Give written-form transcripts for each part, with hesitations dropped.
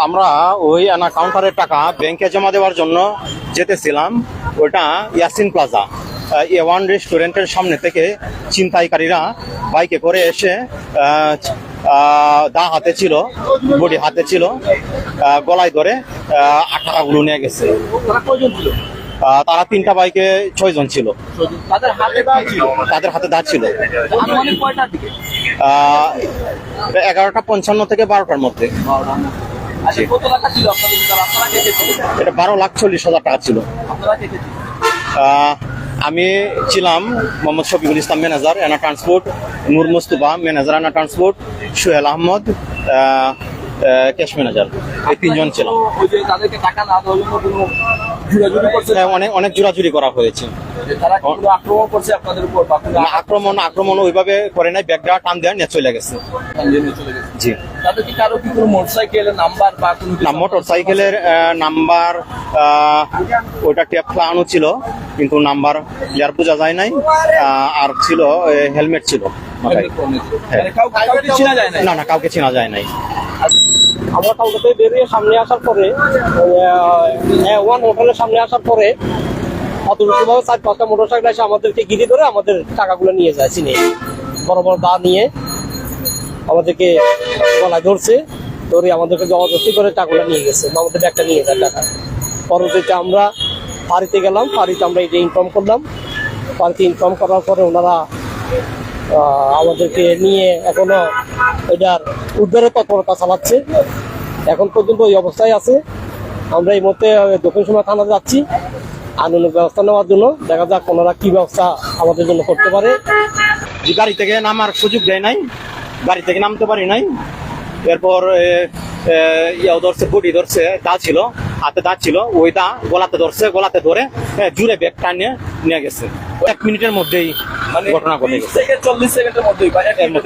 আমরা ওই কাউন্টারের টাকা ব্যাংকে জমা দেওয়ার জন্য যেতেছিলাম। ওটা ইয়াসিন প্লাজা A1 রেস্টুরেন্টের সামনে থেকে ছিনতাইকারীরা বাইকে করে এসে দা হাতে ছিল, বডি হাতে ছিল, গলায় ধরে টাকাগুলো নিয়ে গেছে। তারা 3টা বাইকে 6 জন ছিল। তাদের হাতে দা ছিল। 11:55 থেকে 12টার মধ্যে। এটা 12,40,000 টাকা ছিল। আমি ছিলাম Mohammad Shafiqul Islam manager Ena transport, Nur Mustafa manager Ena transport, Sohel Ahmed cash manager, এই 3 জন ছিলাম। অনেক জোরাজুরি করা হয়েছে। আক্রমণ ওইভাবে করে নাই, ব্যাগটা টান দেওয়া নিয়ে চলে গেছে। জি, মোটরসাইকেলের নাম্বার ওইটা ট্যাপ লাগানো ছিল, কিন্তু নাম্বার ক্লিয়ার বোঝা যায় নাই। আর ছিল হেলমেট ছিল মাথায়। না, কাউকে চেনা যায় নাই। আমরা কালকে বেরিয়ে সামনে আসার পরে ওয়ান হোটেলের সামনে আসার পরে অদৃশ্যভাবে 4-5টা মোটরসাইকেল এসে আমাদেরকে ঘিরে ধরে আমাদের টাকাগুলো নিয়ে যায়, চিনে বড় বড় দা নিয়ে আমাদেরকে গলায় ধরছে, ধরে আমাদেরকে জবরদস্তি করে টাকাগুলো নিয়ে গেছে, আমাদের ব্যাগটা নিয়ে যায় টাকা। পরবর্তীতে আমরা ফাঁড়িতে গেলাম, ফাঁড়িতে আমরা এটা ইনফর্ম করলাম। ফাঁড়িতে ইনফর্ম করার পরে ওনারা আমাদেরকে নিয়ে এখনো এটার উদ্ধারের তৎপরতা চালাচ্ছে। এখন পর্যন্ত ওই অবস্থায় আছে। আমরা এই মুহূর্তে দক্ষিণ সীমা থানা যাচ্ছি আইনানুগ ব্যবস্থা নেওয়ার জন্য। দেখা যাক ওনারা কি ব্যবস্থা আমাদের জন্য করতে পারে। গাড়ি থেকে নামার সুযোগ দেয় নাই, গাড়ি থেকে নামতে পারি নাই। এরপর ধরছে, বডি ধরছে, দা ছিল হাতে, দা ছিল, ওই দা গলাতে ধরছে, গলাতে ধরে জুড়ে ব্যাগ টানিয়ে নিয়ে গেছে। 1 মিনিটের মধ্যেই ঘটনা ঘটে গেছে। 40 সেকেন্ডের মধ্যেই,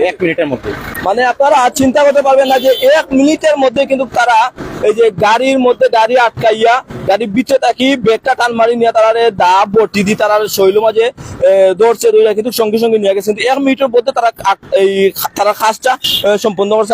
1 মিনিটের মধ্যে। মানে আপনারা চিন্তা করতে পারবেন না যে 1 মিনিটের মধ্যে কিন্তু তারা এই যে গাড়ির মধ্যে গাড়ি আটকাইয়া গাড়ির ভিতরে থাকি ব্যাগটা টান মারি নিয়ে তারা দা বটি দিয়ে তারা শৈল মাঝে দৌড়ছে, দৌড়া কিন্তু সঙ্গে সঙ্গে নিয়ে গেছে। কিন্তু 1 মিনিটের মধ্যে তারা এই খাসটা সম্পূর্ণ করছে।